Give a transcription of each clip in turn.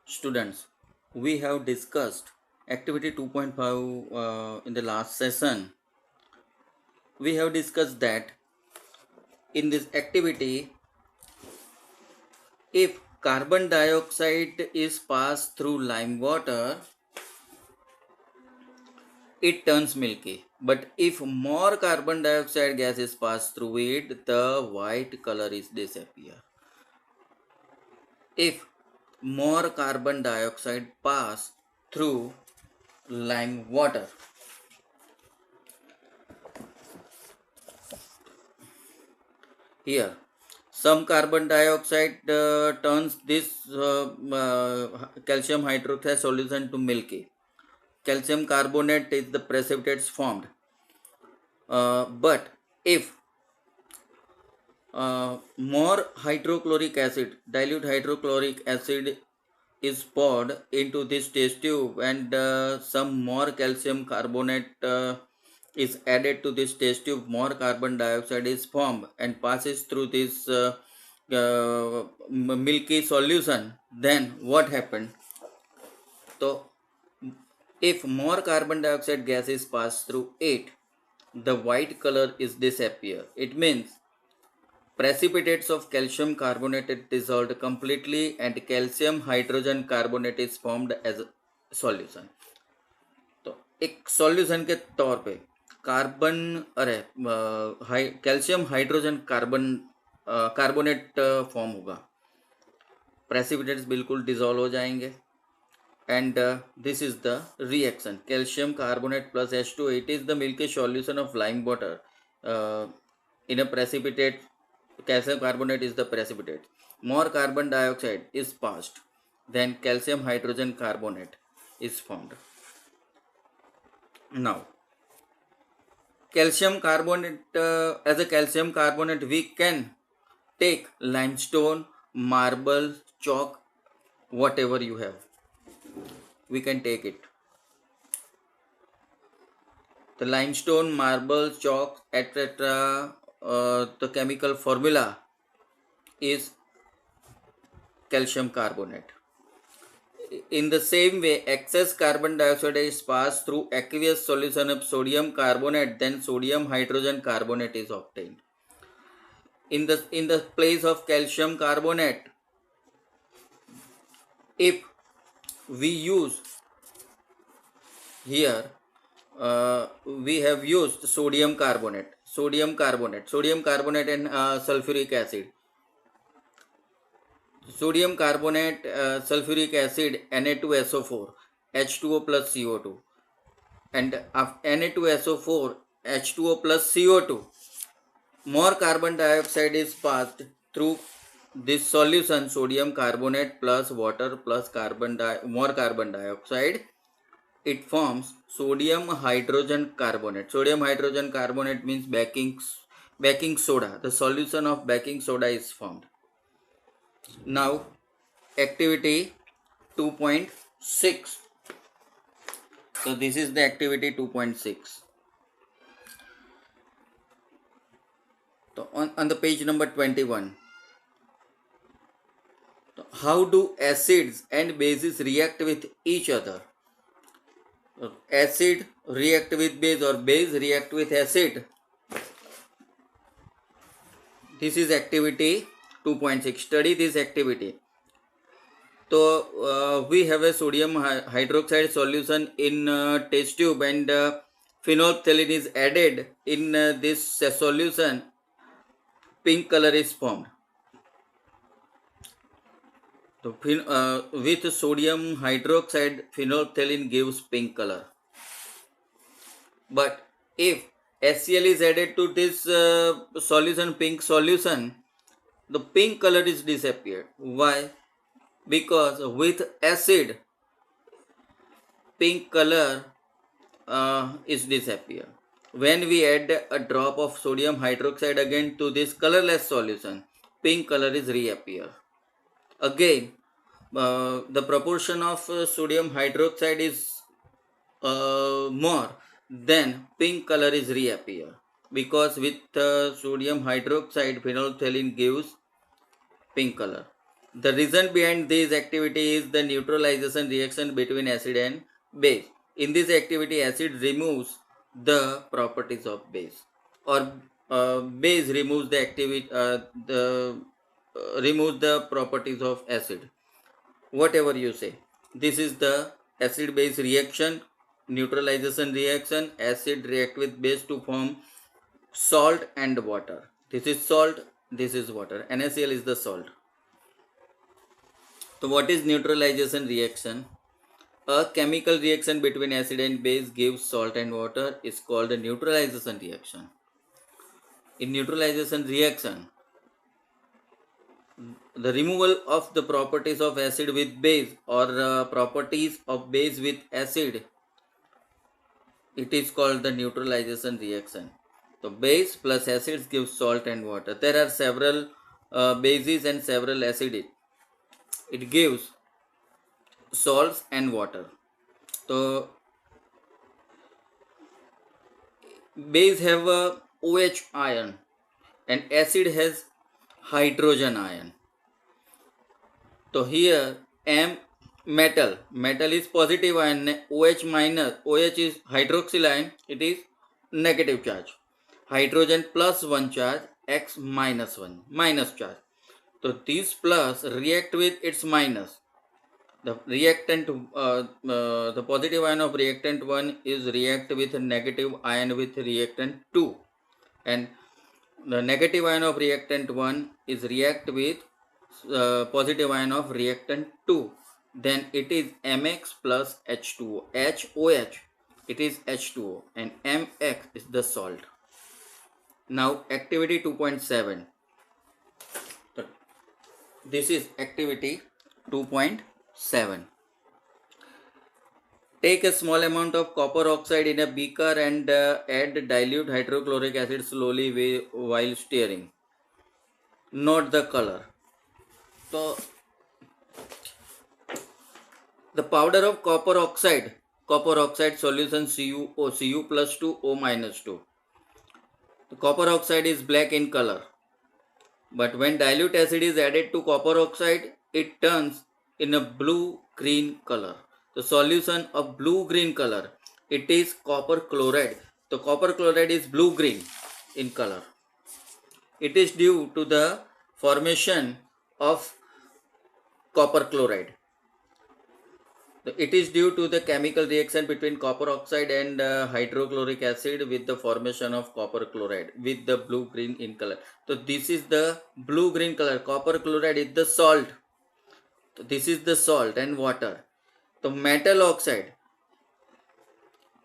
Students, we have discussed activity 2.5 in the last session. We have discussed that in this activity, if carbon dioxide is passed through lime water, it turns milky. But if more carbon dioxide gas is passed through it, the white color is disappear. If more carbon dioxide pass through lime water, here some carbon dioxide turns this calcium hydroxide solution to milky. Calcium carbonate is the precipitates formed. But if more hydrochloric acid, dilute hydrochloric acid is poured into this test tube and some more calcium carbonate is added to this test tube, more carbon dioxide is formed and passes through this milky solution, then what happened? So if more carbon dioxide gas is passed through it, the white color is disappear. It means precipitates of calcium carbonate is dissolved completely and calcium hydrogen carbonate is formed as a solution. तो एक solution के तौर पे carbon अरे calcium hydrogen carbonate form होगा, precipitates बिल्कुल dissolve हो जाएंगे and this is the reaction calcium carbonate plus H2, it is the milky solution of lime water in a precipitate. Calcium carbonate is the precipitate. More carbon dioxide is passed, then calcium hydrogen carbonate is formed. Now calcium carbonate, as a calcium carbonate we can take limestone, marble, chalk, whatever you have, we can take it. The limestone, marble, chalk, etc. The chemical formula is calcium carbonate. In the same way, excess carbon dioxide is passed through aqueous solution of sodium carbonate, then sodium hydrogen carbonate is obtained. In the place of calcium carbonate, if we use here we have used sodium carbonate and sulfuric acid. Sodium carbonate, sulfuric acid, Na2SO4, H2O plus CO2, and Na2SO4, H2O plus CO2, more carbon dioxide is passed through this solution sodium carbonate plus water plus more carbon dioxide, it forms sodium hydrogen carbonate. Sodium hydrogen carbonate means baking soda. The solution of baking soda is formed. Now activity 2.6. So this is the activity 2.6. So on the page number 21. How do acids and bases react with each other? Acid react with base or base react with acid. This is activity 2.6. Study this activity. So we have a sodium hydroxide solution in test tube and phenolphthalein is added in this solution. Pink color is formed. So with sodium hydroxide, phenolphthalein gives pink color. But if HCl is added to this solution, pink solution, the pink color is disappeared. Why? Because with acid, pink color is disappear. When we add a drop of sodium hydroxide again to this colorless solution, pink color is reappear. Again, the proportion of sodium hydroxide is more, then pink color is reappear, because with sodium hydroxide phenolphthalein gives pink color. The reason behind this activity is the neutralization reaction between acid and base. In this activity, acid removes the properties of base, or base removes the activity, removes the properties of acid. Whatever you say, this is the acid base reaction, neutralization reaction. Acid react with base to form salt and water. This is salt, this is water. NaCl is the salt. So what is neutralization reaction? A chemical reaction between acid and base gives salt and water is called a neutralization reaction. In neutralization reaction, the removal of the properties of acid with base, or properties of base with acid, it is called the neutralization reaction. So base plus acids gives salt and water. There are several bases and several acids. It gives salts and water. So base have a OH ion and acid has hydrogen ion. So here M metal is positive ion, OH minus, OH is hydroxyl ion, it is negative charge. Hydrogen plus 1 charge, X minus 1, minus charge. So this plus react with its minus. The reactant, the positive ion of reactant 1 is react with negative ion with reactant 2, and the negative ion of reactant 1 is react with positive ion of reactant 2. Then it is Mx plus H2O. HOH, it is H2O, and Mx is the salt. Now activity 2.7. This is activity 2.7. Take a small amount of copper oxide in a beaker and add dilute hydrochloric acid slowly while stirring. Note the color. So the powder of copper oxide solution Cu plus 2, O minus 2. The copper oxide is black in color, but when dilute acid is added to copper oxide, it turns in a blue-green color. The solution of blue-green color, it is copper chloride. The copper chloride is blue-green in color. It is due to the formation of copper chloride. It is due to the chemical reaction between copper oxide and hydrochloric acid with the formation of copper chloride with the blue-green in color. So this is the blue-green color. Copper chloride is the salt. So this is the salt and water. So metal oxide,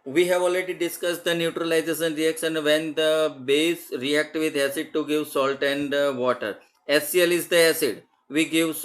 we have already discussed the neutralization reaction when the base react with acid to give salt and water. HCl is the acid. We get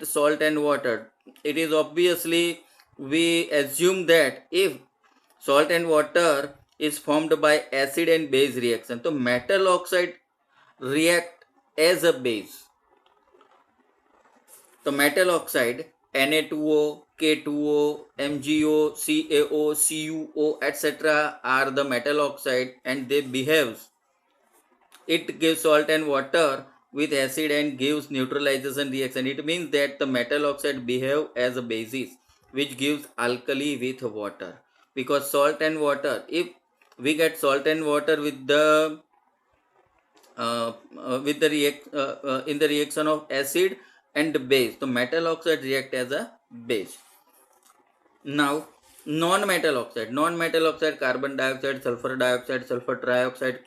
salt and water. It is obviously, we assume that if salt and water is formed by acid and base reaction, so metal oxide react as a base. So metal oxide Na2O, K2O, MgO, CaO, CuO, etc. are the metal oxide, and they behaves. It gives salt and water with acid and gives neutralization reaction. It means that the metal oxide behave as a basis which gives alkali with water, because salt and water, if we get salt and water with the in the reaction of acid and base, so metal oxide react as a base. Now non-metal oxide, carbon dioxide, sulfur trioxide,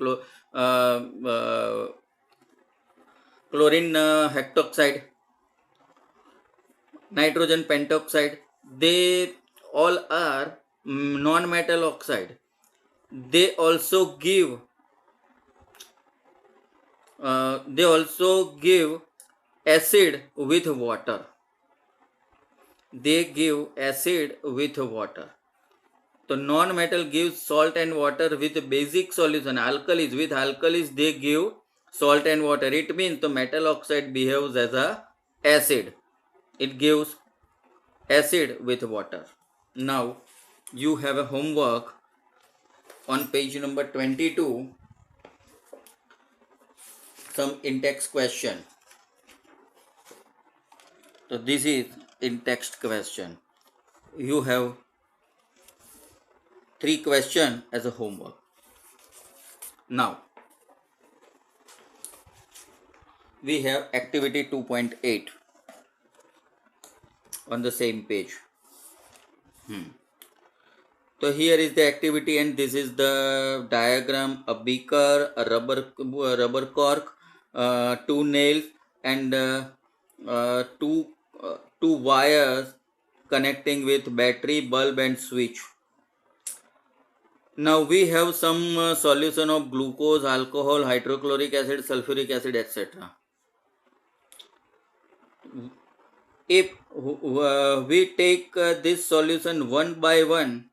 chlorine hectoxide, nitrogen pentoxide, they all are non-metal oxide. They also give acid with water. They give acid with water. So non-metal gives salt and water with basic solution. Alkalis, with alkalis they give salt and water. It means the metal oxide behaves as a acid. It gives acid with water. Now you have a homework on page number 22. Some in-text question. So this is in text question. You have 3 questions as a homework. Now we have activity 2.8 on the same page. So here is the activity, and this is the diagram: a beaker, a rubber cork, 2 nails, and two wires connecting with battery, bulb, and switch. Now we have some solution of glucose, alcohol, hydrochloric acid, sulfuric acid, etc. If we take this solution one by one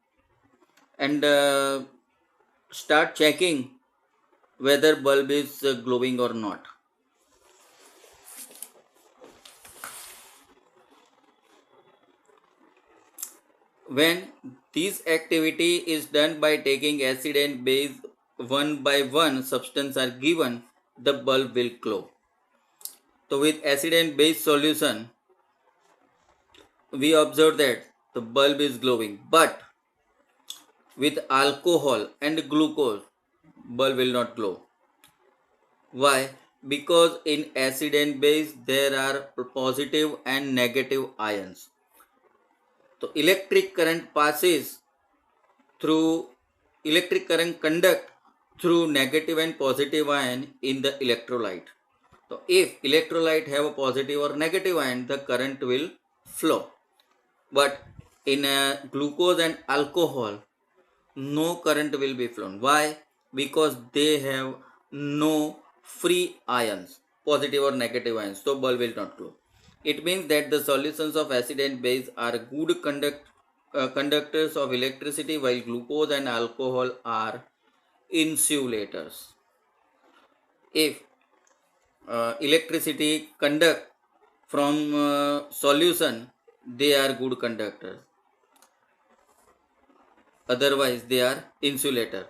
and start checking whether bulb is glowing or not. When this activity is done by taking acid and base one by one substance are given, the bulb will glow. So with acid and base solution, we observe that the bulb is glowing, but with alcohol and glucose, bulb will not glow. Why? Because in acid and base there are positive and negative ions. So electric current conduct through negative and positive ion in the electrolyte. So if electrolyte have a positive or negative ion, the current will flow. But in glucose and alcohol, no current will be flown. Why? Because they have no free ions, positive or negative ions, so bulb will not glow. It means that the solutions of acid and base are good conductors of electricity, while glucose and alcohol are insulators. If electricity conduct from solution, they are good conductors. Otherwise, they are insulator.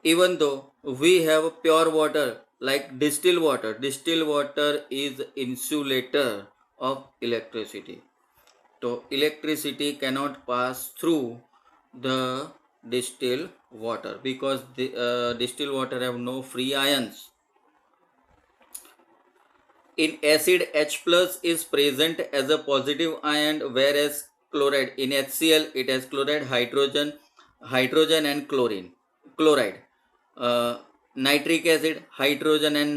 Even though we have pure water like distilled water is insulator of electricity. So electricity cannot pass through the distilled water because the distilled water have no free ions. In acid, H plus is present as a positive ion, whereas chloride, in HCl it has chloride, hydrogen and chloride. Nitric acid, hydrogen and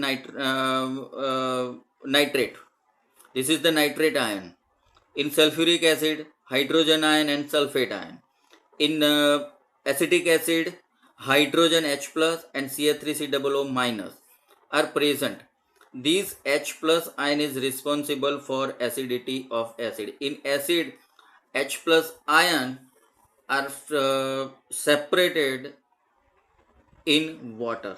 nitrate. This is the nitrate ion. In sulfuric acid, hydrogen ion and sulfate ion. In acetic acid, hydrogen H plus and CH3COO minus are present. This H plus ion is responsible for acidity of acid. In acid, H plus ion are separated in water.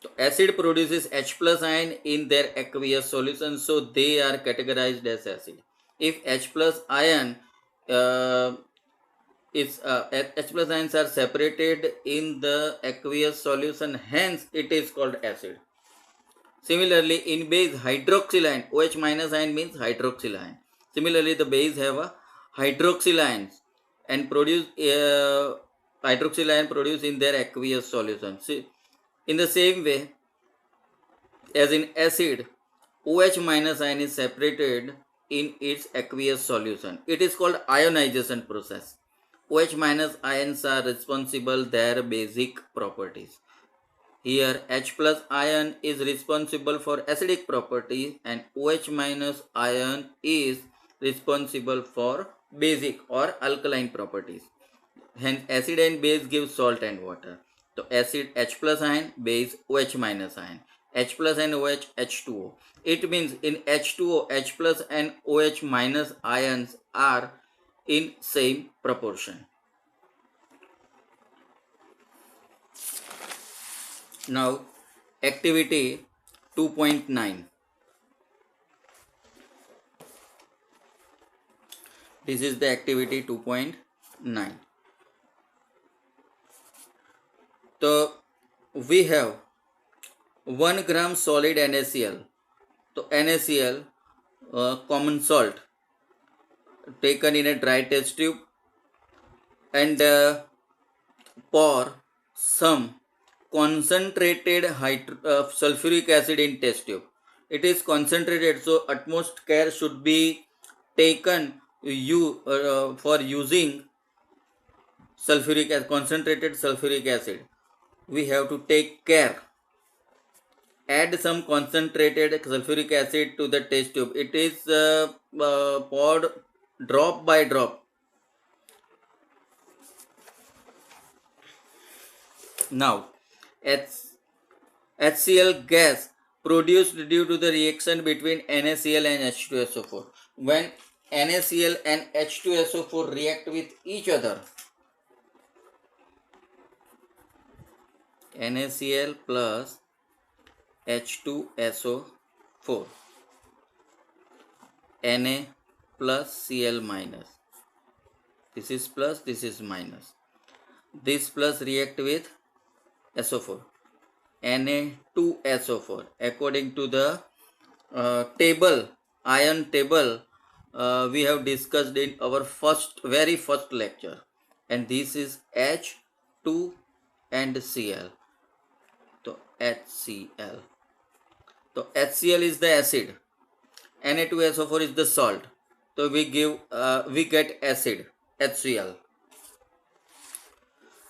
So acid produces H plus ion in their aqueous solution, so they are categorized as acid. If H plus ion H plus ions are separated in the aqueous solution, hence it is called acid. Similarly, in base, hydroxyl ion, OH minus ion means hydroxyl ion. Similarly, the base have a hydroxyl ions and produce hydroxyl ion produced in their aqueous solution. See, in the same way as in acid, OH minus ion is separated in its aqueous solution. It is called ionization process. OH minus ions are responsible their basic properties. Here H plus ion is responsible for acidic properties and OH minus ion is responsible for basic or alkaline properties. Hence acid and base give salt and water. So acid H plus ion, base OH minus ion. H plus and OH H2O. It means in H2O, H plus and OH minus ions are in same proportion. Now activity 2.9. This is the activity 2.9. So we have 1 gram solid NaCl. So NaCl common salt taken in a dry test tube and pour some concentrated sulfuric acid in test tube. It is concentrated, so utmost care should be taken for using concentrated sulfuric acid. We have to take care. Add some concentrated sulfuric acid to the test tube. It is poured drop by drop. Now, HCl gas produced due to the reaction between NaCl and H2SO4. When NaCl and H2SO4 react with each other, NaCl plus H2SO4, Na plus Cl minus. This is plus, this is minus. This plus react with SO4, Na2SO4. According to the ion table, we have discussed in our very first lecture, and this is H2 and Cl. So HCl. So HCl is the acid, Na2SO4 is the salt. So we get acid HCl.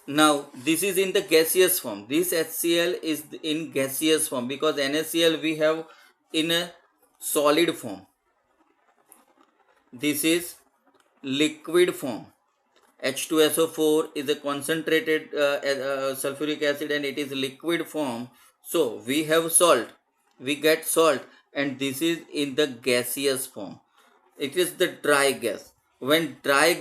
Now this is in the gaseous form. This HCl is in gaseous form because NaCl we have in a solid form. This is liquid form. H2SO4 is a concentrated sulfuric acid and it is liquid form. So we have salt, we get salt, and this is in the gaseous form. It is the dry gas. When dry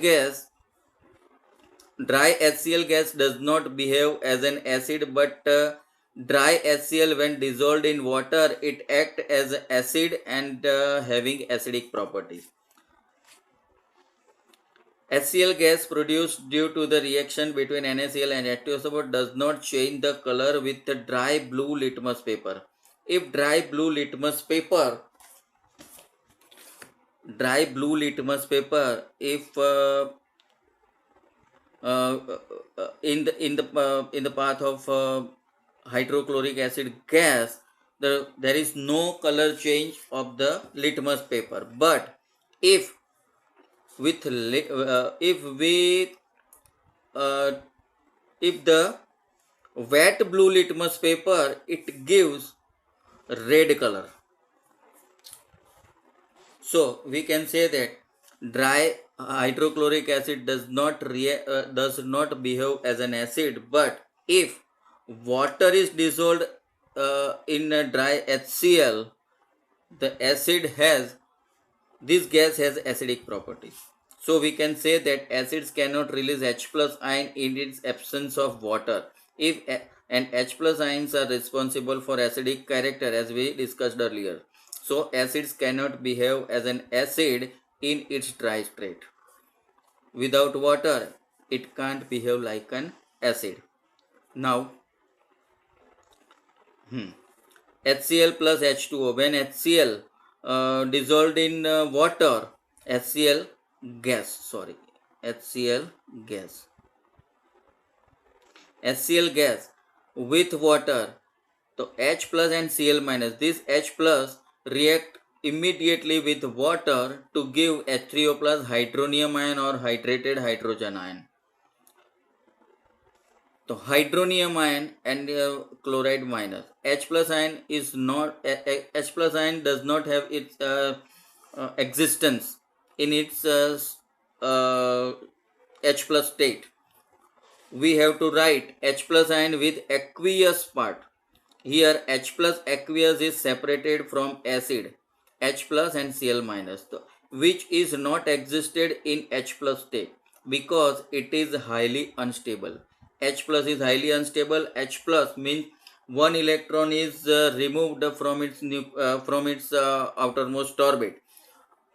HCl gas does not behave as an acid, but dry HCl when dissolved in water, it acts as acid and having acidic properties. HCl gas produced due to the reaction between NaCl and H2SO4 does not change the color with the dry blue litmus paper. If dry blue litmus paper, if in the path of hydrochloric acid gas, there is no color change of the litmus paper. But if the wet blue litmus paper, it gives red color. So we can say that dry hydrochloric acid does not behave as an acid, but if water is dissolved in a dry HCl, this gas has acidic properties. So we can say that acids cannot release H plus ion in its absence of water. And H plus ions are responsible for acidic character, as we discussed earlier. So acids cannot behave as an acid in its dry state. Without water, it can't behave like an acid. Now, HCl plus H2O. When HCl dissolved in water, HCl gas with water, so H plus and Cl minus. This H plus react immediately with water to give H3O plus hydronium ion or hydrated hydrogen ion. So hydronium ion and chloride minus. H plus ion is not H plus ion does not have its existence in its H plus state. We have to write H plus ion with aqueous part. Here H plus aqueous is separated from acid H plus and Cl minus, which is not existed in H plus state because it is highly unstable. H plus is highly unstable. H plus means one electron is removed from its outermost orbit.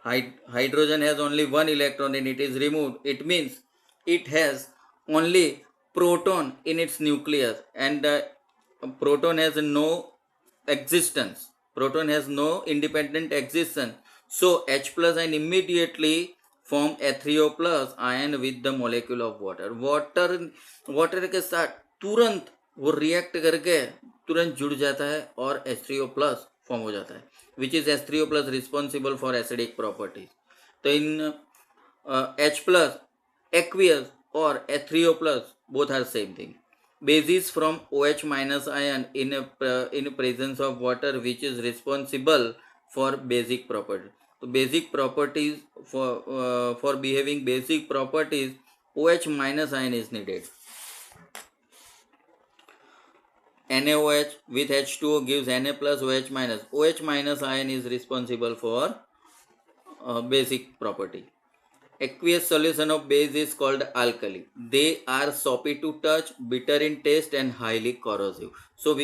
Hydrogen has only one electron and it is removed. It means it has only proton in its nucleus, and proton has no existence. Proton has no independent existence. So H plus ion immediately form H3O plus ion with the molecule of water. Water के साथ तुरंत वो react करके तुरंत जुड़ जाता है और H3O plus फॉर्म हो जाता है, which is H3O plus responsible for acidic properties. तो इन H plus, aqueous or H3O plus both are same thing. Bases from OH minus ion in presence of water which is responsible for basic property. So basic properties for behaving basic properties, OH minus ion is needed. NaOH with H2O gives Na plus OH minus. OH minus ion is responsible for basic property. Aqueous solution of base is called alkali. They are soapy to touch, bitter in taste, and highly corrosive. So uh,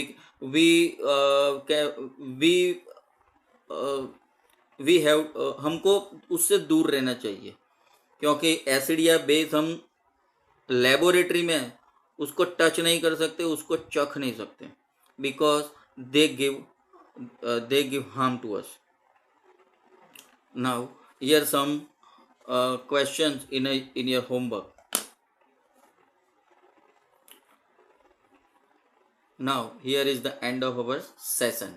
we have हमको उससे दूर रहना चाहिए, क्योंकि acid या base हम laboratory में उसको टच नहीं कर सकते, उसको चख नहीं सकते, because they give harm to us. Now hear some questions in your homework. Now here is the end of our session.